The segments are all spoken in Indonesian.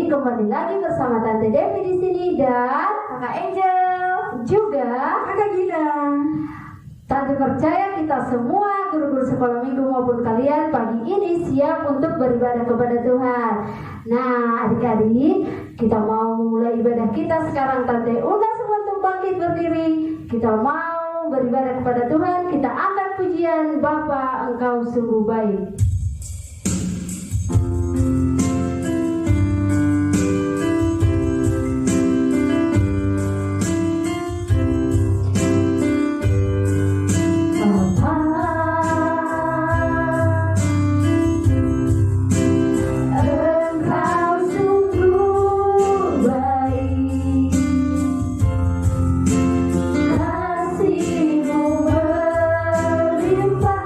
kembali lagi bersama Tante Devi di sini dan Kakak Angel juga Kakak Gina. Tante percaya kita semua guru-guru sekolah minggu maupun kalian pagi ini siap untuk beribadah kepada Tuhan. Nah adik-adik, kita mau memulai ibadah kita sekarang. Tante undang semua untuk bangkit berdiri. Kita mau beribadah kepada Tuhan. Kita angkat pujian, Bapa Engkau sungguh baik. Kasih-Mu berlimpah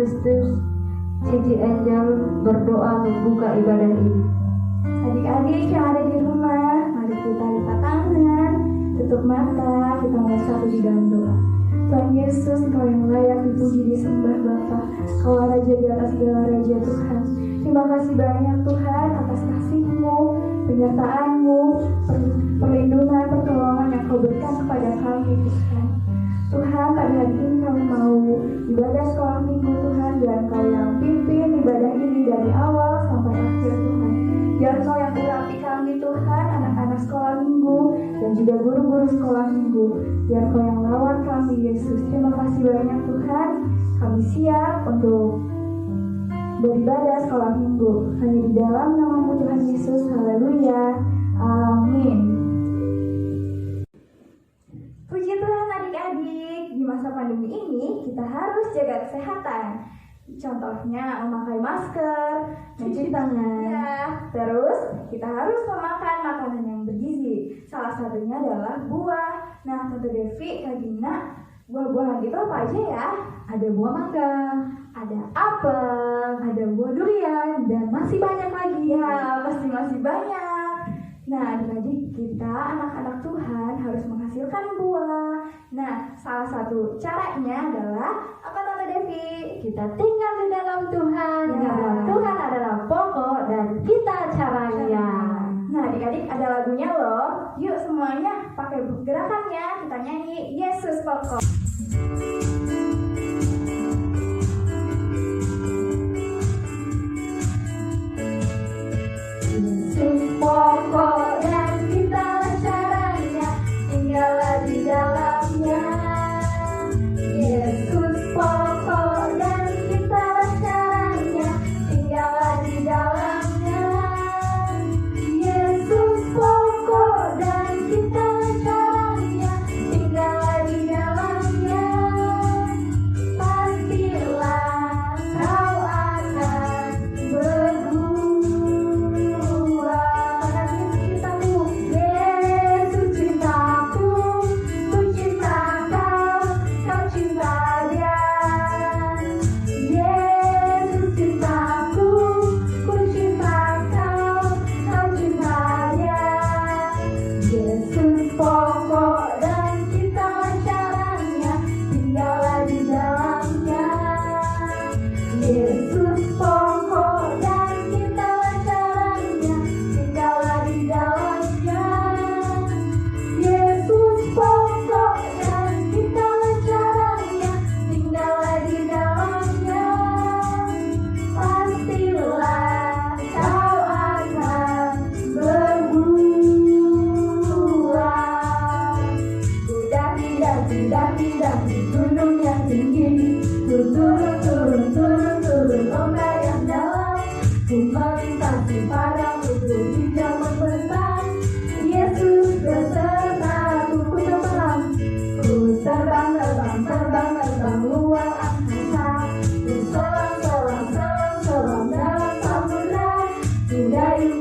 Agustus, Cici Angel berdoa membuka ibadah ini. Adik-adik yang ada di rumah, mari kita lipat tangan, tutup mata, kita bersatu di dalam doa. Tuhan Yesus, Engkau yang layak dipuji disembah Bapa, Kau Raja di atas segala raja Tuhan. Terima kasih banyak Tuhan atas kasih-Mu, penyertaan-Mu, perlindungan, pertolongan yang Kau berikan kepada kami Tuhan. Tuhan, pada hari ini kami mau ibadah sekolah minggu Tuhan, dan Kau yang pimpin ibadah ini dari awal sampai akhir Tuhan. Biar Kau yang urapi kami Tuhan, anak-anak sekolah minggu dan juga guru-guru sekolah minggu. Biar Kau yang lawan kami Yesus. Terima kasih banyak Tuhan. Kami siap untuk beribadah sekolah minggu. Hanya di dalam nama-Mu Tuhan Yesus. Haleluya. Amin. Puji Tuhan adik-adik. Di masa pandemi ini kita harus jaga kesehatan. Contohnya memakai masker, mencuci tangan, terus kita harus memakan makanan yang bergizi. Salah satunya adalah buah. Nah, Tante Devi, Kak Gina, buah-buahan itu apa aja ya? Ada buah mangga, ada apel, ada buah durian, dan masih banyak lagi ya. Pasti masih banyak. Nah, adik-adik kita, anak-anak Tuhan harus menghasilkan buah. Nah, salah satu caranya adalah apa Tante Devi? Kita tinggal di dalam Tuhan, Ya. karena Tuhan adalah pokok dan kita caranya. Nah, adik-adik ada lagunya loh. Yuk semuanya pakai gerakannya kita nyanyi Yesus Pokok. Yesus pokok dan kita caranya, tinggallah di dalamnya. Yesus pokok dan kita caranya, tinggallah di dalamnya. Yesus pokok dan kita caranya, tinggallah di dalamnya. Pastilah kau akan berbuah. Cintamu, Yesus cintaku, ku cinta kau, kau cinta dia. Yesus cintaku, ku cinta kau, kau cinta dia. Yesus pokok dan kita caranya, tinggallah di dalamnya. Yesus pokok dan kita caranya, tinggallah di dalamnya. Yesus pokok dan kita caranya, tinggallah di dalamnya. Pastilah kau akan berbuah. Daki-daki gunung yang tinggi, ku turun lomba yang dalam, ku melintasi padang itu hijau membentang. Yesus besertaku, ku terbang luar angkasa, ku selam dalam samudra, ku dayung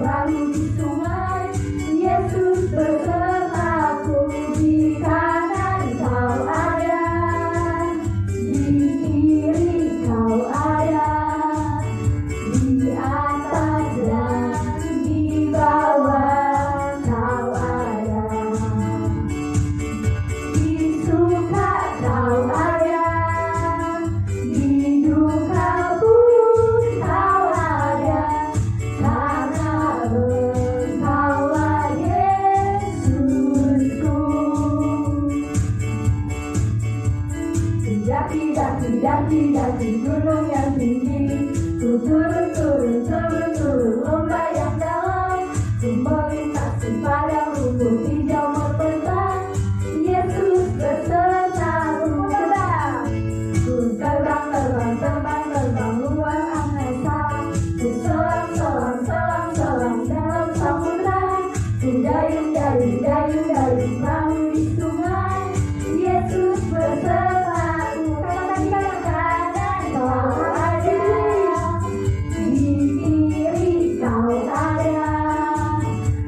perahu di sungai. Yesus besertaku, di kanan kau ada, di kiri kau ada, di atas dan di bawah kau ada, di suka kau ada, di duka pun kau ada, karena Engkaulah Yesusku. Daki gunung yang tinggi, ku turun lomba yang dalam, ku melintasi padang rumput hijau membentang. Yesus besertaku, ku terbang luar angkasa, ku selam dalam samudra, ku dayung perahu di sungai. Yesus besertaku, kanan kau ada, di kiri kau ada,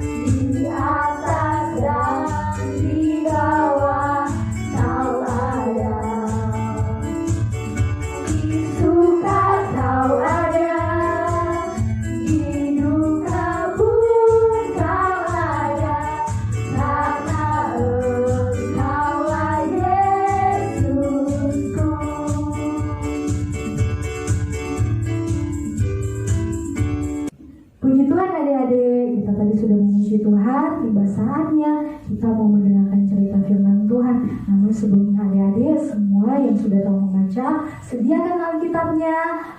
di atas dan di bawah kau ada. tiba saatnya kita mau mendengarkan cerita firman Tuhan. Namun sebelumnya adik-adik semua yang sudah tahu membaca, sediakan Alkitabnya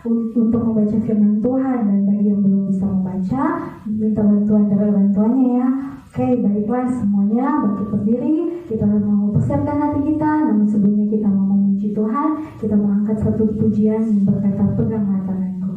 untuk membaca firman Tuhan. Dan bagi yang belum bisa membaca, minta bantuan dari orang tuanya ya. Oke, baiklah semuanya bangkit berdiri. Kita mau persiapkan hati kita. Namun sebelumnya kita mau memuji Tuhan, kita mau angkat satu pujian yang berkata, peganglah tanganku.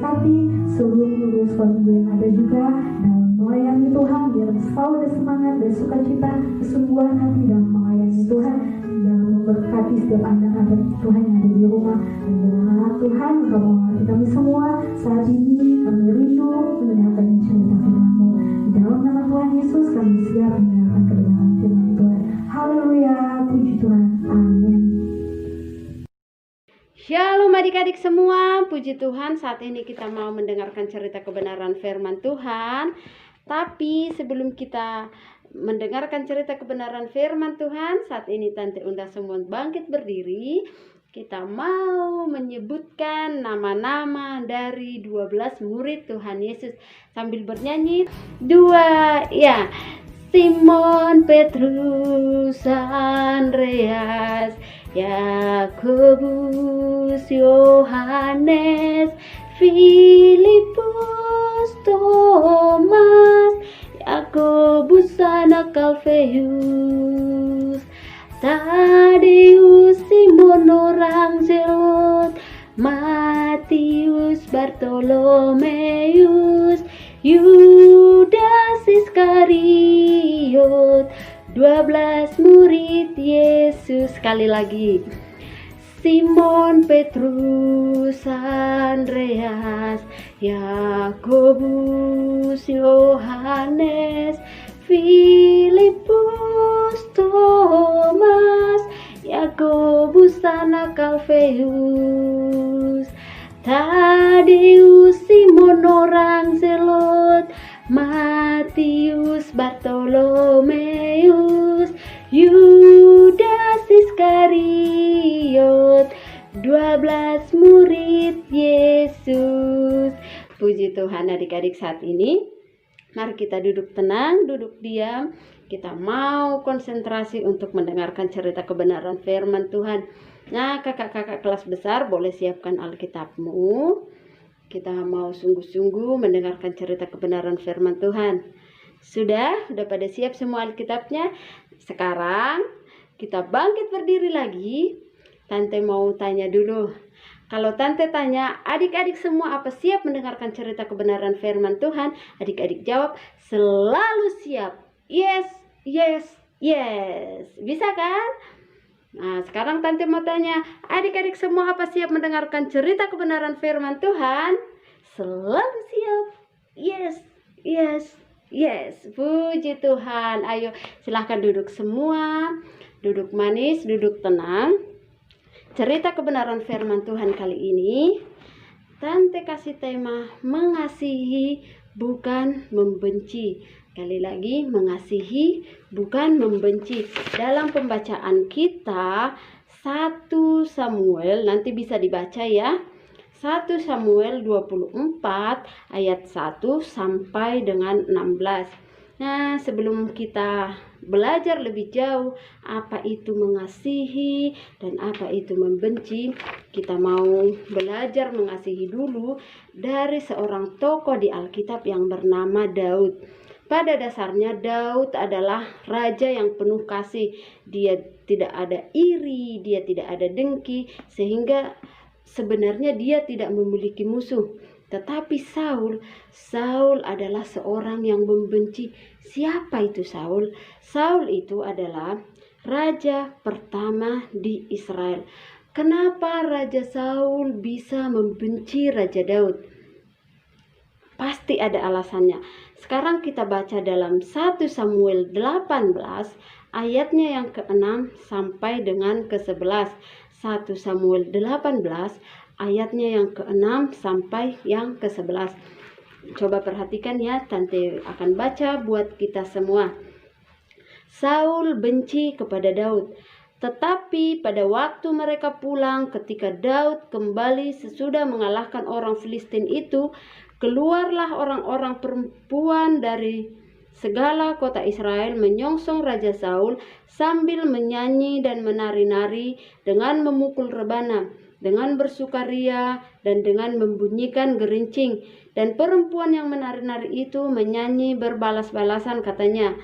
memberkati seluruh guru sekolah minggu yang ada juga dalam melayani Tuhan, biar selalu ada semangat dan sukacita, kesungguhan hati dalam melayani Tuhan, dalam memberkati setiap anak-anak Tuhan yang ada di rumah. Dan biarlah Tuhan Engkau mengerti kami semua saat ini. Kami rindu mendengarkan cerita firman-Mu. Di dalam nama Tuhan Yesus kami siap mendengarkan kebenaran firman Tuhan. Haleluya, puji Tuhan, amin. Shalom adik-adik semua, puji Tuhan. Saat ini kita mau mendengarkan cerita kebenaran firman Tuhan. Tapi sebelum kita mendengarkan cerita kebenaran firman Tuhan, saat ini Tante undang semua bangkit berdiri. Kita mau menyebutkan nama-nama dari 12 murid Tuhan Yesus sambil bernyanyi. 2, ya. Simon, Petrus, Andreas, Yakobus, Yohanes, Filipus, Thomas, Yakobus anak Alfeus, Tadeus, Simon orang Zelot, Matius, Bartolomeus, Yudas Iskariot, 12 murid Yesus. Sekali lagi, Simon, Petrus, Andreas, Yakobus, Yohanes, Filipus, Thomas, Yakobus anak Alfeus, Tadeus, Simon orang Zelot, Matius, Bartolomeus, Yudas Iskariot, 12 murid Yesus. Puji Tuhan adik-adik. Saat ini mari kita duduk tenang, duduk diam. Kita mau konsentrasi untuk mendengarkan cerita kebenaran firman Tuhan. Nah, kakak-kakak kelas besar boleh siapkan Alkitabmu. Kita mau sungguh-sungguh mendengarkan cerita kebenaran firman Tuhan. Sudah pada siap semua Alkitabnya? Sekarang kita bangkit berdiri lagi. Tante mau tanya dulu. Kalau Tante tanya, adik-adik semua apa siap mendengarkan cerita kebenaran firman Tuhan? Adik-adik jawab, selalu siap. Yes, yes, yes. Bisa kan? Nah, sekarang Tante mau tanya, adik-adik semua apa siap mendengarkan cerita kebenaran firman Tuhan? Selalu siap. Yes, yes, yes. Puji Tuhan. Ayo silahkan duduk semua. Duduk manis, duduk tenang. Cerita kebenaran firman Tuhan kali ini, Tante kasih tema mengasihi bukan membenci. Kali lagi, mengasihi bukan membenci. Dalam pembacaan kita 1 Samuel, nanti bisa dibaca ya. 1 Samuel 24 ayat 1 sampai dengan 16. Nah, sebelum kita belajar lebih jauh apa itu mengasihi dan apa itu membenci, kita mau belajar mengasihi dulu dari seorang tokoh di Alkitab yang bernama Daud. Pada dasarnya Daud adalah raja yang penuh kasih. Dia tidak ada iri, dia tidak ada dengki, sehingga sebenarnya dia tidak memiliki musuh. Tetapi Saul adalah seorang yang membenci. Siapa itu Saul? Saul itu adalah raja pertama di Israel. Kenapa Raja Saul bisa membenci Raja Daud? Pasti ada alasannya. Sekarang kita baca dalam 1 Samuel 18 ayatnya yang ke-6 sampai dengan ke-11. 1 Samuel 18 ayatnya yang ke-6 sampai yang ke-11. Coba perhatikan ya, Tante akan baca buat kita semua. Saul benci kepada Daud. Tetapi pada waktu mereka pulang, ketika Daud kembali sesudah mengalahkan orang Filistin itu, keluarlah orang-orang perempuan dari segala kota Israel menyongsong Raja Saul sambil menyanyi dan menari-nari dengan memukul rebana, dengan bersukaria dan dengan membunyikan gerincing. Dan perempuan yang menari-nari itu menyanyi berbalas-balasan, katanya,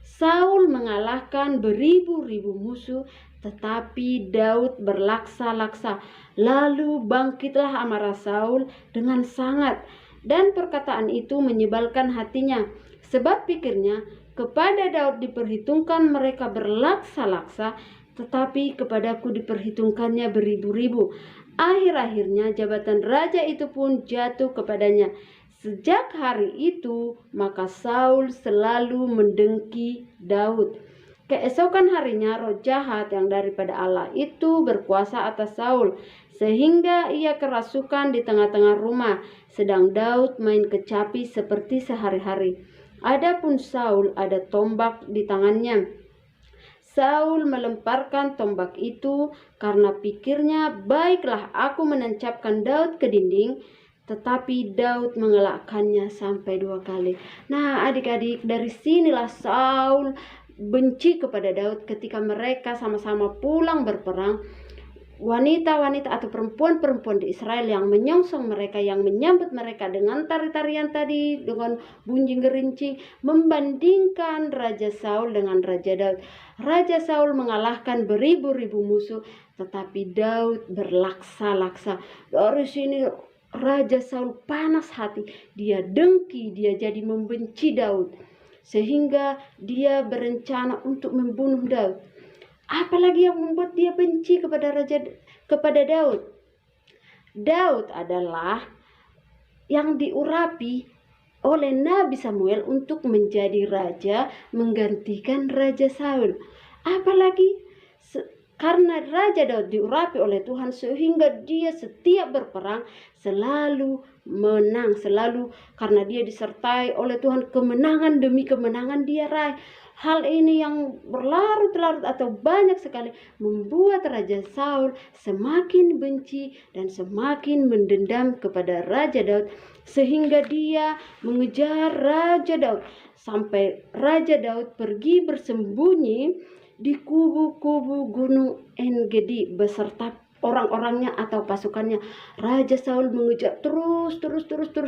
Saul mengalahkan beribu-ribu musuh, tetapi Daud berlaksa-laksa. Lalu bangkitlah amarah Saul dengan sangat, dan perkataan itu menyebalkan hatinya. Sebab pikirnya, kepada Daud diperhitungkan mereka berlaksa-laksa, tetapi kepadaku diperhitungkannya beribu-ribu. Akhir-akhirnya jabatan raja itu pun jatuh kepadanya. Sejak hari itu, maka Saul selalu mendengki Daud. Keesokan harinya roh jahat yang daripada Allah itu berkuasa atas Saul, sehingga ia kerasukan di tengah-tengah rumah, sedang Daud main kecapi seperti sehari-hari. Adapun Saul ada tombak di tangannya. Saul melemparkan tombak itu karena pikirnya, baiklah aku menancapkan Daud ke dinding, tetapi Daud mengelakkannya sampai 2 kali. Nah, adik-adik, dari sinilah Saul benci kepada Daud ketika mereka sama-sama pulang berperang. Wanita-wanita atau perempuan-perempuan di Israel yang menyongsong mereka, yang menyambut mereka dengan tari-tarian tadi, dengan bunyi gerincing, membandingkan Raja Saul dengan Raja Daud. Raja Saul mengalahkan beribu-ribu musuh, tetapi Daud berlaksa-laksa. Dari sini Raja Saul panas hati, dia dengki, dia jadi membenci Daud, sehingga dia berencana untuk membunuh Daud. Apalagi yang membuat dia benci kepada Daud? Daud adalah yang diurapi oleh Nabi Samuel untuk menjadi raja menggantikan Raja Saul. Apalagi karena Raja Daud diurapi oleh Tuhan, sehingga dia setiap berperang selalu menang, selalu karena dia disertai oleh Tuhan, kemenangan demi kemenangan dia raih. Hal ini yang berlarut-larut atau banyak sekali membuat Raja Saul semakin benci dan semakin mendendam kepada Raja Daud, sehingga dia mengejar Raja Daud sampai Raja Daud pergi bersembunyi di kubu-kubu gunung En-Gedi beserta orang-orangnya atau pasukannya. Raja Saul mengejar terus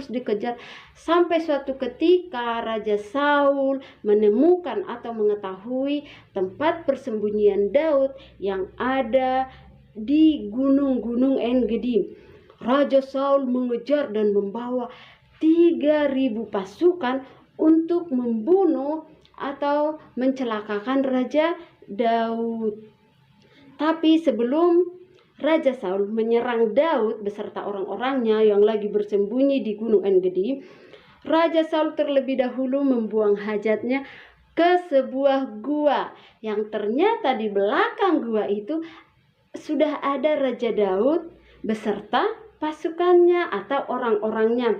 dikejar, sampai suatu ketika Raja Saul menemukan atau mengetahui tempat persembunyian Daud yang ada di gunung-gunung En-Gedi. Raja Saul mengejar dan membawa 3.000 pasukan untuk membunuh atau mencelakakan Raja Daud. Tapi sebelum Raja Saul menyerang Daud beserta orang-orangnya yang lagi bersembunyi di gunung En-Gedi, Raja Saul terlebih dahulu membuang hajatnya ke sebuah gua, yang ternyata di belakang gua itu sudah ada Raja Daud beserta pasukannya atau orang-orangnya.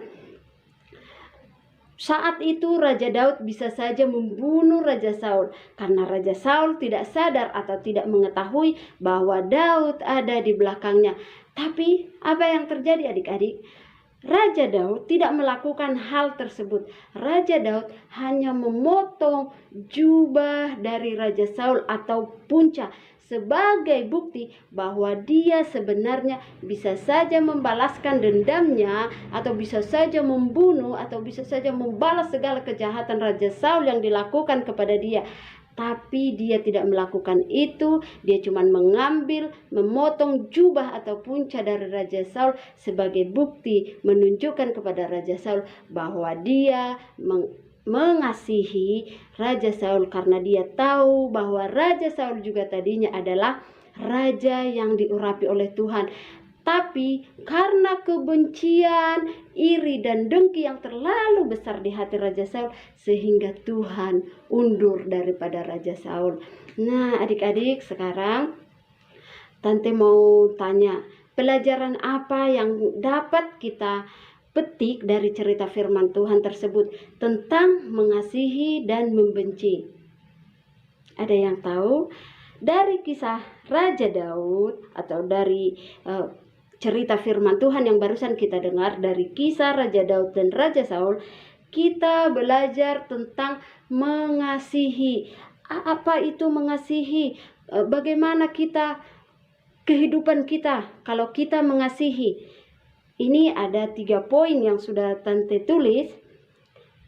Saat itu Raja Daud bisa saja membunuh Raja Saul, karena Raja Saul tidak sadar atau tidak mengetahui bahwa Daud ada di belakangnya. Tapi apa yang terjadi adik-adik? Raja Daud tidak melakukan hal tersebut. Raja Daud hanya memotong jubah dari Raja Saul atau punca, sebagai bukti bahwa dia sebenarnya bisa saja membalaskan dendamnya, atau bisa saja membunuh, atau bisa saja membalas segala kejahatan Raja Saul yang dilakukan kepada dia. Tapi dia tidak melakukan itu. Dia cuma memotong jubah atau punca dari Raja Saul sebagai bukti menunjukkan kepada Raja Saul bahwa dia mengasihi Raja Saul, karena dia tahu bahwa Raja Saul juga tadinya adalah raja yang diurapi oleh Tuhan. Tapi karena kebencian, iri dan dengki yang terlalu besar di hati Raja Saul, sehingga Tuhan undur daripada Raja Saul. Nah, adik-adik, sekarang Tante mau tanya, pelajaran apa yang dapat kita petik dari cerita firman Tuhan tersebut tentang mengasihi dan membenci? Ada yang tahu? Dari kisah Raja Daud atau dari cerita firman Tuhan yang barusan kita dengar, dari kisah Raja Daud dan Raja Saul, kita belajar tentang mengasihi. Apa itu mengasihi? Bagaimana kehidupan kita kalau kita mengasihi? Ini ada 3 poin yang sudah Tante tulis.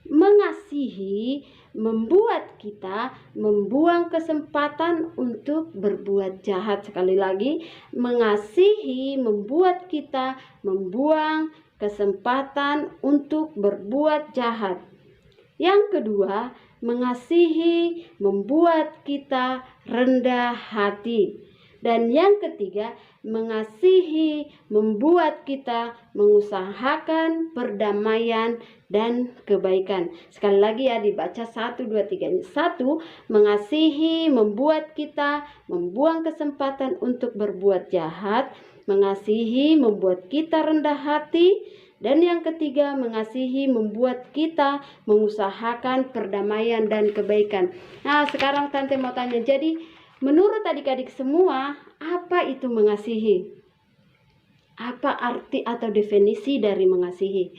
Mengasihi membuat kita membuang kesempatan untuk berbuat jahat. Sekali lagi, mengasihi membuat kita membuang kesempatan untuk berbuat jahat. Yang kedua, mengasihi membuat kita rendah hati. Dan yang ketiga, mengasihi membuat kita mengusahakan perdamaian dan kebaikan. Sekali lagi ya, dibaca 1, 2, 3. 1, mengasihi membuat kita membuang kesempatan untuk berbuat jahat. Mengasihi membuat kita rendah hati. Dan yang ketiga, mengasihi membuat kita mengusahakan perdamaian dan kebaikan. Nah, sekarang Tante mau tanya, jadi menurut adik-adik semua, apa itu mengasihi? Apa arti atau definisi dari mengasihi?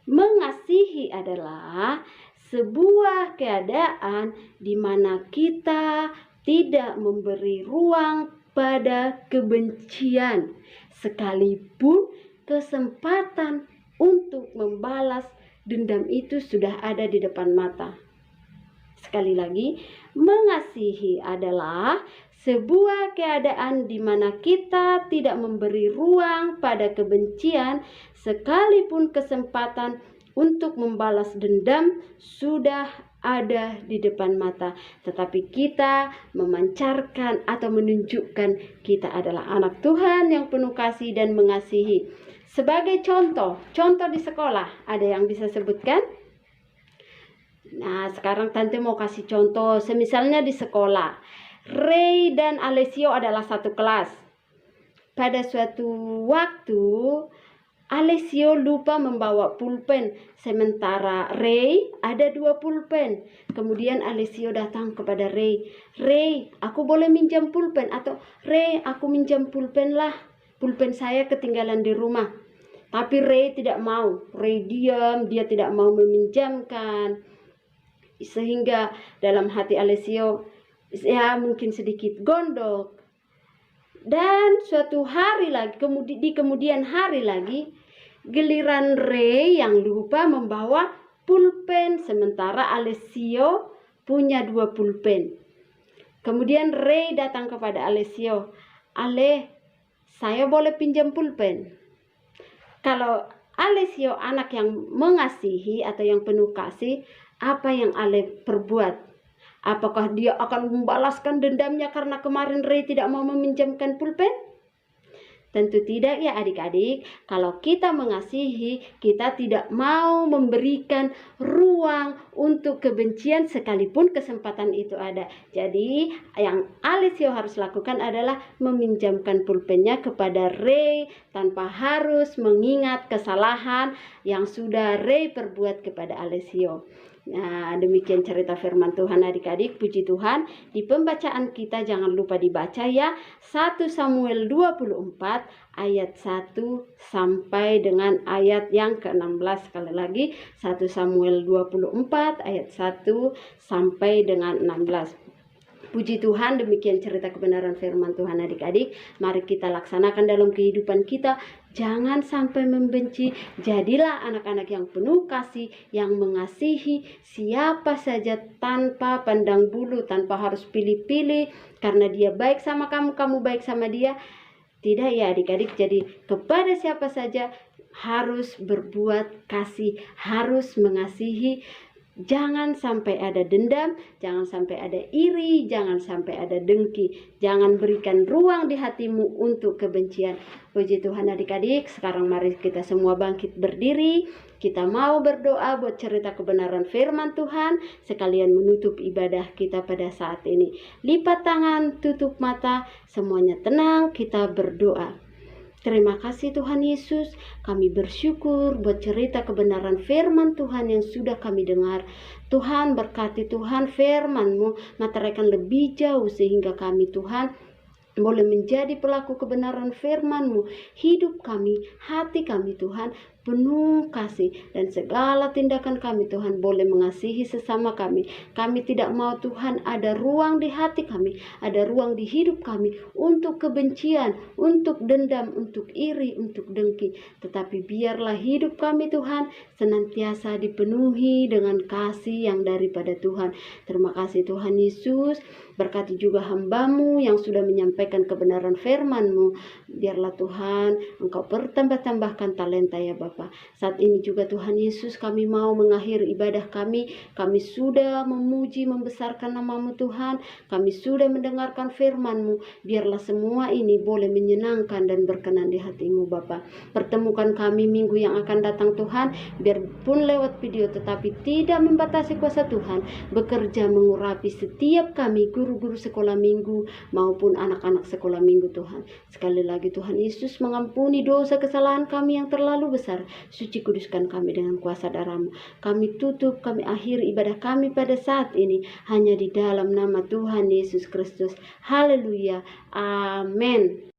Mengasihi adalah sebuah keadaan di mana kita tidak memberi ruang pada kebencian, sekalipun kesempatan untuk membalas dendam itu sudah ada di depan mata. Sekali lagi, mengasihi adalah sebuah keadaan di mana kita tidak memberi ruang pada kebencian, sekalipun kesempatan untuk membalas dendam sudah ada di depan mata. Tetapi kita memancarkan atau menunjukkan kita adalah anak Tuhan yang penuh kasih dan mengasihi. Sebagai contoh di sekolah, ada yang bisa sebutkan? Nah, sekarang Tante mau kasih contoh. Semisalnya di sekolah, Ray dan Alessio adalah satu kelas. Pada suatu waktu, Alessio lupa membawa pulpen, sementara Ray ada 2 pulpen. Kemudian Alessio datang kepada Ray. Ray, aku boleh minjam pulpen? Atau Ray, aku minjam pulpen lah. Pulpen saya ketinggalan di rumah. Tapi Ray tidak mau. Ray diam, dia tidak mau meminjamkan. Sehingga dalam hati Alessio, ya mungkin sedikit gondok. Dan suatu hari lagi, di kemudian hari lagi, giliran Ray yang lupa membawa pulpen, sementara Alessio punya 2 pulpen. Kemudian Ray datang kepada Alessio. Ale, saya boleh pinjam pulpen? Kalau Alessio anak yang mengasihi atau yang penuh kasih, apa yang Ale perbuat? Apakah dia akan membalaskan dendamnya karena kemarin Ray tidak mau meminjamkan pulpen? Tentu tidak ya adik-adik. Kalau kita mengasihi, kita tidak mau memberikan ruang untuk kebencian sekalipun kesempatan itu ada. Jadi yang Alessio harus lakukan adalah meminjamkan pulpennya kepada Ray tanpa harus mengingat kesalahan yang sudah Ray perbuat kepada Alessio. Nah, demikian cerita firman Tuhan adik-adik. Puji Tuhan, di pembacaan kita jangan lupa dibaca ya, 1 Samuel 24 ayat 1 sampai dengan ayat yang ke-16. Sekali lagi, 1 Samuel 24 ayat 1 sampai dengan 16. Puji Tuhan, demikian cerita kebenaran firman Tuhan adik-adik. Mari kita laksanakan dalam kehidupan kita. Jangan sampai membenci. Jadilah anak-anak yang penuh kasih, yang mengasihi siapa saja tanpa pandang bulu, tanpa harus pilih-pilih. Karena dia baik sama kamu, kamu baik sama dia. Tidak ya adik-adik, jadi kepada siapa saja harus berbuat kasih, harus mengasihi. Jangan sampai ada dendam, jangan sampai ada iri, jangan sampai ada dengki. Jangan berikan ruang di hatimu untuk kebencian. Puji Tuhan adik-adik, sekarang mari kita semua bangkit berdiri. Kita mau berdoa buat cerita kebenaran firman Tuhan, sekalian menutup ibadah kita pada saat ini. Lipat tangan, tutup mata, semuanya tenang, kita berdoa. Terima kasih Tuhan Yesus, kami bersyukur buat cerita kebenaran firman Tuhan yang sudah kami dengar. Tuhan berkati Tuhan firman-Mu meteraikan lebih jauh sehingga kami Tuhan boleh menjadi pelaku kebenaran firman-Mu. Hidup kami, hati kami Tuhan penuh kasih, dan segala tindakan kami Tuhan boleh mengasihi sesama kami. Kami tidak mau Tuhan ada ruang di hati kami, ada ruang di hidup kami untuk kebencian, untuk dendam, untuk iri, untuk dengki. Tetapi biarlah hidup kami Tuhan senantiasa dipenuhi dengan kasih yang daripada Tuhan. Terima kasih Tuhan Yesus. Berkati juga hamba-Mu yang sudah menyampaikan kebenaran firman-Mu. Biarlah Tuhan Engkau bertambah-tambahkan talenta ya Bapa. Saat ini juga Tuhan Yesus, kami mau mengakhiri ibadah kami. Kami sudah memuji, membesarkan nama-Mu Tuhan. Kami sudah mendengarkan firman-Mu. Biarlah semua ini boleh menyenangkan dan berkenan di hati-Mu Bapa. Pertemukan kami minggu yang akan datang Tuhan. Biarpun lewat video, tetapi tidak membatasi kuasa Tuhan. Bekerja mengurapi setiap kami, guru-guru sekolah minggu maupun anak-anak sekolah minggu Tuhan. Sekali lagi Tuhan Yesus, mengampuni dosa kesalahan kami yang terlalu besar. Suci kuduskan kami dengan kuasa darah-Mu. Kami tutup, kami akhiri ibadah kami pada saat ini hanya di dalam nama Tuhan Yesus Kristus. Haleluya. Amin.